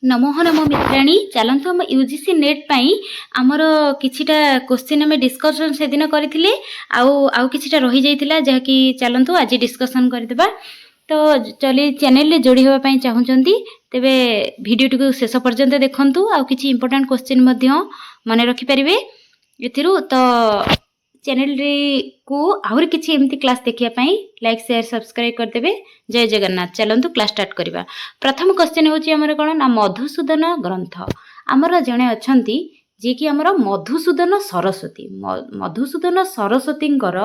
नमो नमो मित्राणी चलतु आम UGC net पाई आमर किछिटा क्वेश्चन आम डिस्कसन से दिन करथिले आउ किछिटा रही जाइतिला जहाँकि चलतु आज डिस्कसन करदेबा। तो चली चैनल रे जोड़ी होबा पई चाहुचंती तेबे वीडियो टिको शेष पर्यंत देखंतु आउ किछि इंपोर्टेंट क्वेश्चन मध्य मने रखि परिबे एथिरु। तो चैनल रे को आउर किछि एमती क्लास देखिया पई लाइक शेयर सब्सक्राइब कर देबे। जय जगन्नाथ। चलंतु क्लास स्टार्ट करबा। प्रथम क्वेश्चन होची हमर कोन ना मधुसूदन ग्रंथ हमर जणे अछंती जे कि हमर मधुसूदन सरस्वती। मधुसूदन सरस्वतींकर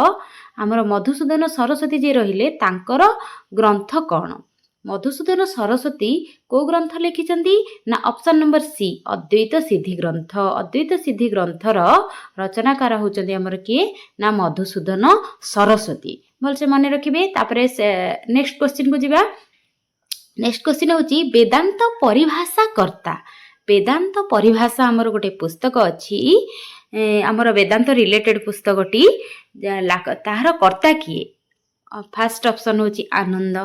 हमर मधुसूदन सरस्वती जे रहिले तांकर ग्रंथ कोन? मधुसूदन सरस्वती को ग्रंथ लिखिचंती ना ऑप्शन नंबर सी अद्वैत सिद्धि ग्रंथ। अद्वैत सिद्धि ग्रंथर रचनाकार होचंती हमर के ना मधुसूदन सरस्वती। भलसे मन रखिबे। तापरे नेक्स्ट क्वेश्चन को जिबा। नेक्स्ट क्वेश्चन होची वेदांत परिभाषा कर्ता। वेदांत परिभाषा हमर गोटे पुस्तक अछि हमर वेदांत रिलेटेड पुस्तकटी ताहार कर्ता किए? फर्स्ट ऑप्शन होची आनंद,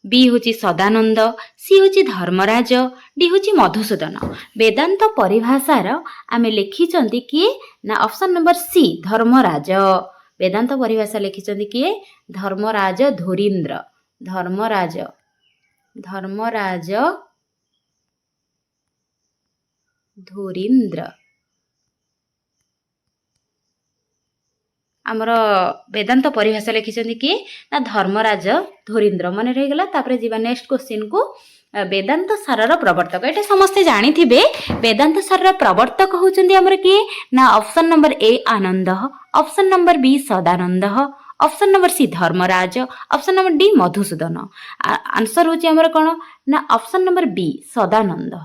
बी होची सदानंद, सी होची धर्मराज, डी होची मधुसूदन। वेदांत परिभाषार आमे लिखिचंती किए ना ऑप्शन नंबर सी धर्मराज। वेदांत परिभाषा लिखिचंती किए? धर्मराज धुरीन्द्र। धर्मराज धुरीन्द्र आमर वेदांत परिभाषा लिखिचंती किए ना धर्मराज धुरीन्द्र। मन रही गला। तापरे जीवा नेक्स्ट क्वेश्चन को वेदांत सारर प्रवर्तक। एटा समस्ते जानी थिबे वेदांत सारर प्रवर्तक होचंदी हमर किए ना option number A Anand, option number B Sadanand, option number C Dharmaraj, option number D Madhusudan. Answer होची हमर कोन ना option number B Sadanand.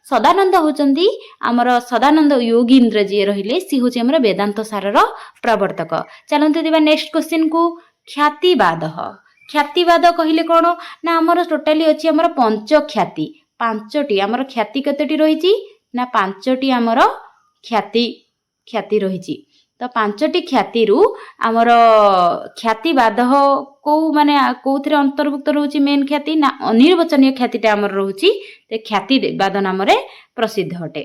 Sadanand होचंदी हमर सदानंद योगीन्द्र जे रहिले सी होची हमर वेदांत सारर प्रवर्तक। चलंतु दिबा नेक्स्ट क्वेश्चन को ख्यातिवाद। ख्यातिवाद कहिले कोन ना हमर टोटली अछि हमर पंच ख्याति। पांचटी हमर ख्याति कतटी रहिची ना पांचटी हमर ख्याति रहिची। तो पांचटी ख्याति रु हमर ख्यातिवाद को माने कोथरे अंतर्भुक्त रहउची मेन ख्याति ना अनिर्वचनीय ख्यातिटा हमर रहउची ते ख्यातिवाद नाम रे प्रसिद्ध हटे।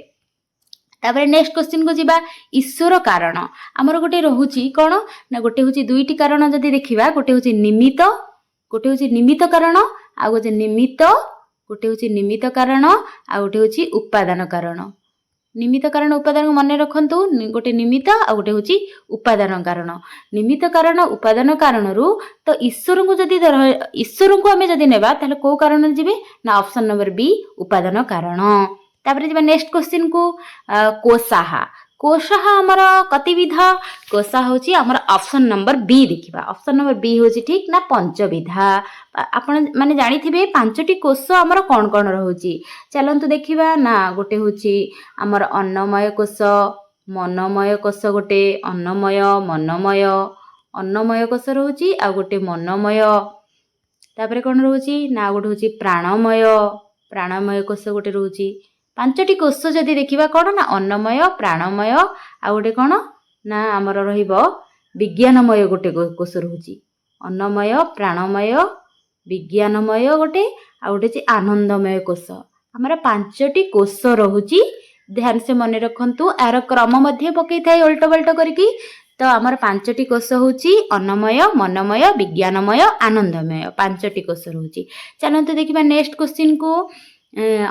तापर नेक्स्ट क्वेश्चन को जिबा। ईश्वर कारण हमर गोटे रहउची कोन ना गोटे होची दुईटी कारण जदी देखिबा गोटे होची निमित्त कारण आ गोटे निमित्त कारण आ गोटे होची उपादान कारण। निमित्त कारण उपादान मन रखंतु गोटे निमित्त आ गोटे होची उपादान कारण। निमित्त कारण उपादान कारण रु तो ईश्वर को आमे जदी नेबा ताले को कारण जिबे ना ऑप्शन नंबर बी उपादान कारण। तापर जिबा नेक्स्ट क्वेश्चन को कोशाहा। कोशाहा हमर कतिविधा? कोशा होची हमर ऑप्शन नंबर बी देखिबा। ऑप्शन नंबर बी होची ठीक ना पंचविधा। आपण माने जानि थिबे पांचटी कोश हमर कोन कोन रहउची। चलंतु देखिबा ना गोटे होची हमर अन्नमय कोश, मनमय कोश, गोटे अन्नमय मनमय, अन्नमय कोश रहउची आ गोटे मनमय। तापर कोन रहउची ना गोटे होची प्राणमय कोश गोटे रहउची। पांचटी कोश जदी देखिबा कोन ना अन्नमय, प्राणमय आ गोटे कोन ना हमर रहिबो विज्ञानमय गोटे कोश रहउची। अन्नमय, प्राणमय, विज्ञानमय गोटे आ गोटे छि आनंदमय कोश। हमर पांचटी कोश रहउची। ध्यान से मन रखंतु आर क्रम मध्ये पकई थाई उल्टा पल्टा करकी। तो हमर पांचटी कोश होची अन्नमय, मनमय, विज्ञानमय, आनंदमय। पांचटी कोश रहउची। चलंतु देखिबा नेक्स्ट क्वेश्चन को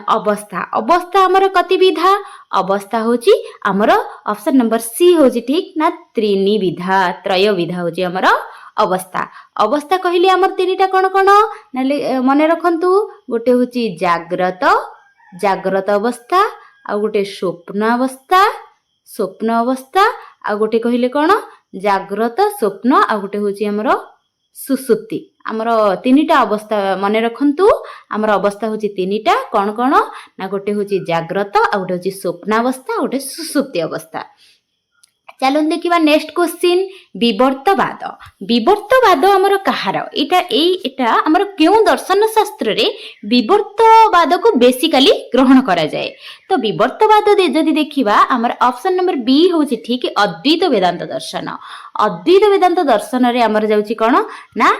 अवस्था। अवस्था हमर कतिविधा? अवस्था होची हमर ऑप्शन नंबर सी होची ठीक ना त्रयविधा होची हमर अवस्था। अवस्था कहिले हमर तीनटा कोन कोन नाले मन रखंतु गोटे होची जाग्रत अवस्था आ गोटे स्वप्न अवस्था आ गोटे कहिले कोन जाग्रत स्वप्न आ गोटे होची हमर सुसुप्ति। हमर तीनटा अवस्था मन रखंतु हमर अवस्था होची तीनटा कोन कोन ना गोटे होची जाग्रत आ गोटे होची स्वप्नावस्था आ गोटे सुसुप्ति अवस्था। चलन देखिबा नेक्स्ट क्वेश्चन विवर्तवाद। विवर्तवाद हमर कहार? एटा हमर केउ दर्शन शास्त्र रे विवर्तवाद को बेसिकली ग्रहण करा जाए। तो विवर्तवाद जदी देखिबा हमर ऑप्शन नंबर बी होची ठीक अद्वैत वेदांत दर्शन। अद्वैत वेदांत दर्शन रे हमर जाउची कोन ना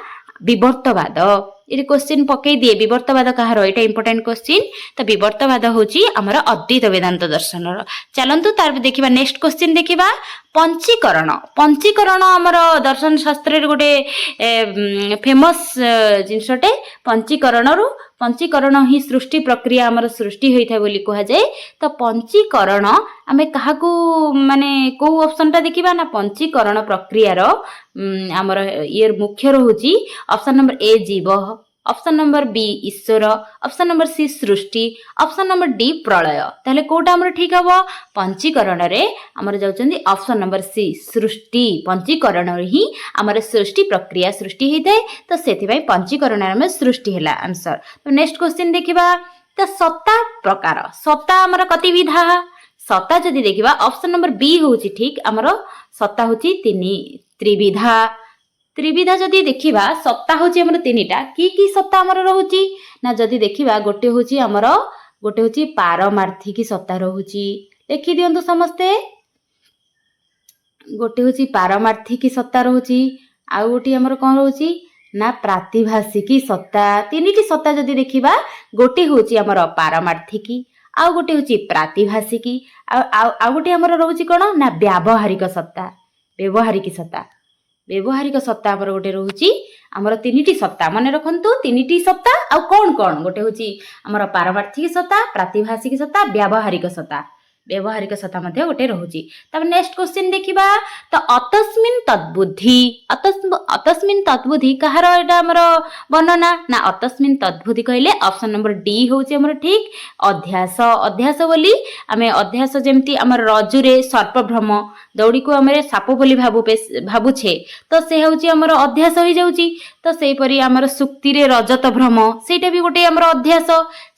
विवर्तवाद। ये क्वेश्चन पकई दिए विवर्तवाद कहार एटा इंपोर्टेंट क्वेश्चन तो विवर्तवाद होची हमर अद्वैत वेदांत दर्शन चलंतु तार देखिबा नेक्स्ट क्वेश्चन देखिबा पंचीकरण पंचीकरण हमर दर्शन शास्त्र रे गोटे फेमस जिनसटे पंचीकरण ही सृष्टि प्रक्रिया हमर सृष्टि होइथा बोली कहा जाए तो पंचीकरण आमे काहाकू माने को ऑप्शन टा देखिबा ना पंचीकरण प्रक्रिया रो हमर ये मुख्य रहूची ऑप्शन नंबर ए जीव ऑप्शन नंबर बी ईश्वर ऑप्शन नंबर सी सृष्टि ऑप्शन नंबर डी प्रलय ताले कोटा हमर ठीक हबो पंचीकरण रे हमर जाउचंदी ऑप्शन नंबर सी सृष्टि पंचीकरण ही हमर सृष्टि प्रक्रिया सृष्टि हिते तो सेति भाई पंचीकरण में सृष्टि होला आंसर तो नेक्स्ट क्वेश्चन देखिबा तो सत्ता प्रकार सत्ता हमर कति विधा सत्ता जदि देखिबा ऑप्शन नंबर बी होची ठीक हमर सत्ता होची त्रिविधा त्रिविधा जदि देखिबा सत्ता होची हमर तीनिटा की सत्ता हमर रहूची ना जदि देखिबा गोटे होची पारमार्थिक सत्ता रहूची लिखि दियंतु समस्ते गोटे होची पारमार्थिक सत्ता रहूची आ गोटे हमर कोन रहूची ना प्रातिभाषिक सत्ता तीनिटी सत्ता जदि देखिबा गोटे होची हमर पारमार्थिक आ गोटे होची प्रातिभाषिक आ गोटे हमर रहूची कोन ना व्यावहारिक सत्ता व्यवहारिक सत्ता हमर गोटे रहूची हमर तीनिटी सत्ता माने रखंतु तीनिटी सत्ता आ कोन कोन गोटे होची हमर पारमार्थिक सत्ता प्रातिभाषिक सत्ता व्यावहारिक सत्ता मध्ये गोटे रहूची तब नेक्स्ट क्वेश्चन देखिबा तो अतस्मिन तद्बुद्धि कहार एटा हमर वर्णना ना अतस्मिन तद्बुद्धि कहले ऑप्शन नंबर डी होची हमर ठीक अध्यास बोली आमे अध्यास जेमती हमर रजुरे सर्पभ्रम दौड़ी को हमरे साप बोली भाबुछे तो से होची हमर अध्यास होई जाउची तो सेही परी हमर सुक्ति रे रजत भ्रम सेटा भी गोटे हमर अध्यास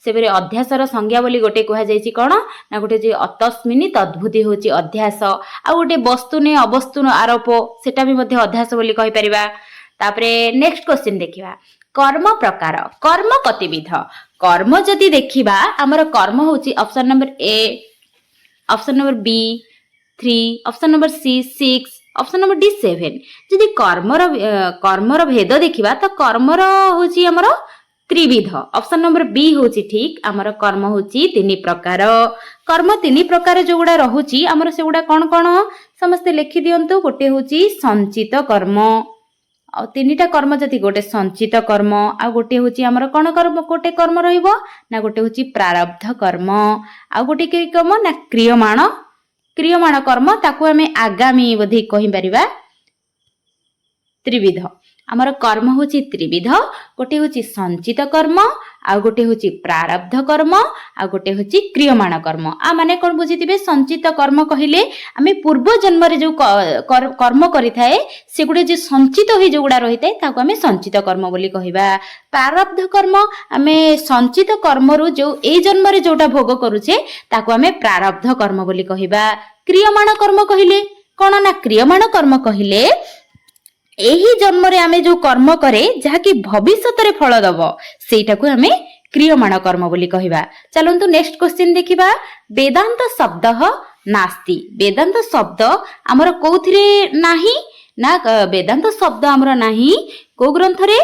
सेबरे अध्यासर संज्ञा बोली गोटे कहा जायछि कोन ना गोटे जे अतस्मिनी तद्भुति होची अध्यास आ गोटे वस्तु ने अवस्तु आरोप सेटा भी मध्ये अध्यास बोली कहि परिबा तापरे नेक्स्ट क्वेश्चन देखिबा कर्म प्रकार कर्म कतिविध कर्म जदि देखिबा हमर कर्म होची option number A option number B 3 option number C 6 option number D 7 जदि कर्मर भेद देखिबा तो कर्मर होची हमर त्रिविध ऑप्शन नंबर बी होची ठीक हमर कर्म होची तीन प्रकार कर्म तीन प्रकार जो गुडा रहूची हमर से गुडा कोन कोन समस्त लिखि दियंतु गोटे होची संचित कर्म आ तीनिटा कर्म जति गोटे संचित कर्म आ गोटे होची हमर कोन कर्म गोटे कर्म रहइबो ना गोटे होची प्रारब्ध कर्म आ गोटे के कर्म ना क्रियमाण कर्म ताकू हमें आगामी बोधि कहि परिबा त्रिविध हमर कर्म होची त्रिविध गोटे होची संचित कर्म आ गोटे होची प्रारब्ध कर्म आ गोटे होची क्रियमाण कर्म आ माने कोन बुझितिबे संचित कर्म कहिले आमे पूर्व जन्म रे जो कर्म करि थाए से गुडे जे संचित होई जो गुडा रहि थाए ताको आमे संचित कर्म बोली कहिबा प्रारब्ध कर्म आमे संचित कर्म रु जो ए जन्म रे जोटा भोग करूछे ताको आमे प्रारब्ध कर्म बोली कहिबा क्रियमाण कर्म कहिले कोन ना क्रियमाण कर्म कहिले एही जन्म रे आमे जो कर्म करे जहा कि भविष्यत रे फल दबो सेटाकू आमे क्रियमाण कर्म बोली कहिबा चलंतु नेक्स्ट क्वेश्चन देखिबा वेदांत शब्द नास्ति वेदांत शब्द हमर कोथिरे नाही ना वेदांत शब्द हमर नाही को ग्रंथ रे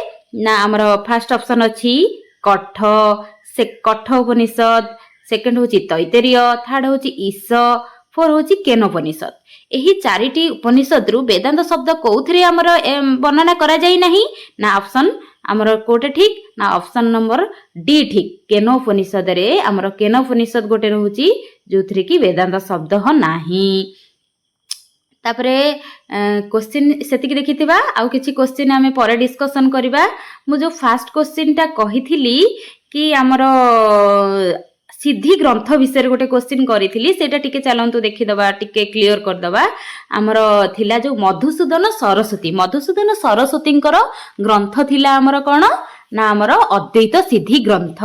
ना हमर फर्स्ट ऑप्शन अछि कठ से कठ उपनिषद सेकंड होची तैतरीय थर्ड होची ईश 4 होची केनोपनिषद एही चारिटी उपनिषद रु वेदांत शब्द कोउथरे हमर वर्णना करा जाई नाही ना ऑप्शन हमर कोटे ठीक ना ऑप्शन नंबर डी ठीक केनोपनिषद रे हमर केनोपनिषद गोटे रहूची जोथरे की वेदांत शब्द ह नाही तापरे क्वेश्चन सेति की देखिथिबा आउ किछि क्वेश्चन हमें परे डिस्कशन करबा मु जो फर्स्ट क्वेश्चन टा कहिथिली कि हमर सिद्धि ग्रंथ विषय गोटे क्वेश्चन करी सेटा टिके चलंतु देखिदबा टिके क्लियर करदबा हमर थिला जो मधुसूदन सरस्वतींकर ग्रंथ थिला हमर कोन ना हमर अद्वैत सिद्धि ग्रंथ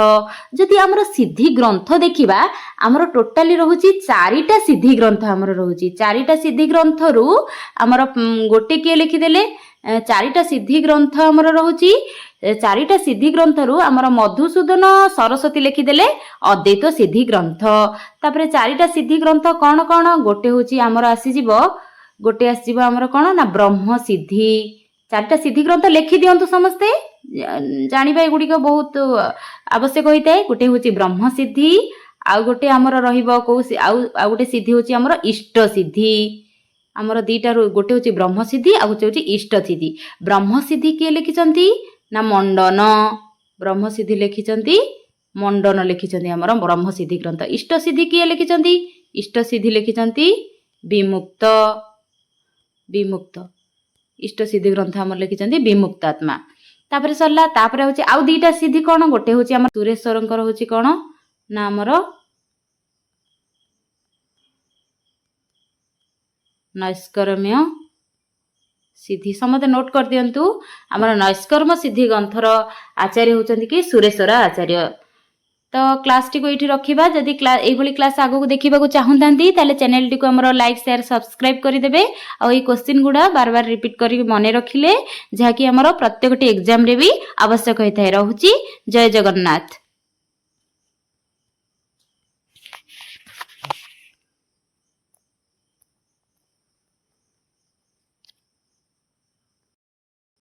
जदि हमर सिद्धि ग्रंथ देखिबा हमर टोटली रहूची चारिटा सिद्धि ग्रंथ हमर रहूची चारिटा सिद्धि ग्रंथ रु हमर गोटे के लिखि देले चारिटा सिद्धि ग्रंथ हमर रहूची चारिटा सिद्धि ग्रंथ रु हमर मधुसूदन सरस्वती लिखि देले अद्वैत सिद्धि ग्रंथ तापरे चारिटा सिद्धि ग्रंथ कोन कोन गोटे होची हमर आसी जिवो गोटे आसी जिवो हमर कोन ना ब्रह्म सिद्धि चारिटा सिद्धि ग्रंथ लिखि दियंतु समस्ते ଜାଣିବା ଏଗୁଡ଼ିକ ବହୁତ ଆବଶ୍ୟକ ହୋଇଥାଏ। ଗୋଟେ ହେଉଛି ବ୍ରହ୍ମସିଦ୍ଧି, ଆଉ ଗୋଟେ ଆମର ରହିବ କୋଉ ଆଉ ଗୋଟେ ସିଦ୍ଧି ହେଉଛି ଆମର ଇଷ୍ଟ ସିଦ୍ଧି। ଆମର ଦିଟା ଗୋଟେ ହେଉଛି ବ୍ରହ୍ମସିଦ୍ଧି ଆଉ ଗୋଟେ ହେଉଛି ଇଷ୍ଟ ସିଦ୍ଧି। ବ୍ରହ୍ମସିଦ୍ଧି କିଏ ଲେଖିଛନ୍ତି ନା ମଣ୍ଡନ। ବ୍ରହ୍ମସିଦ୍ଧି ଲେଖିଛନ୍ତି ମଣ୍ଡନ, ଲେଖିଛନ୍ତି ଆମର ବ୍ରହ୍ମସିଦ୍ଧି ଗ୍ରନ୍ଥ। ଇଷ୍ଟ ସିଦ୍ଧି କିଏ ଲେଖିଛନ୍ତି? ଇଷ୍ଟ ସିଦ୍ଧି ଲେଖିଛନ୍ତି ବିମୁକ୍ତ। ବିମୁକ୍ତ ଇଷ୍ଟ ସିଦ୍ଧି ଗ୍ରନ୍ଥ ଆମର ଲେଖିଛନ୍ତି ବିମୁକ୍ତ ଆତ୍ମା। ତାପରେ ସରିଲା। ତାପରେ ହଉଛି ଆଉ ଦିଟା ସିଦ୍ଧି କଣ? ଗୋଟେ ହଉଛି ଆମର ସୁରେଶ୍ୱରଙ୍କର ହଉଛି କଣ ନା ଆମର ନୈଷ୍କର୍ମ୍ୟ ସିଦ୍ଧି। ସମସ୍ତେ ନୋଟ କରିଦିଅନ୍ତୁ। ଆମର ନୈଷ୍କର୍ମ ସିଦ୍ଧି ଗ୍ରନ୍ଥର ଆଚାର୍ଯ୍ୟ ହେଉଛନ୍ତି କି ସୁରେଶ୍ୱର ଆଚାର୍ଯ୍ୟ। ତ କ୍ଲାସଟିକୁ ଏଇଠି ରଖିବା। ଯଦି ଏଇଭଳି କ୍ଲାସ ଆଗକୁ ଦେଖିବାକୁ ଚାହୁଁଥାନ୍ତି ତାହେଲେ ଚ୍ୟାନେଲଟିକୁ ଆମର ଲାଇକ୍ ସେୟାର ସବସ୍କ୍ରାଇବ କରିଦେବେ। ଆଉ ଏଇ କ୍ୱେଶ୍ଚିନ୍ ଗୁଡ଼ା ବାର ବାର ରିପିଟ୍ କରିକି ମନେ ରଖିଲେ, ଯାହାକି ଆମର ପ୍ରତ୍ୟେକଟି ଏକ୍ଜାମରେ ବି ଆବଶ୍ୟକ ହୋଇଥାଏ। ରହୁଛି। ଜୟ ଜଗନ୍ନାଥ।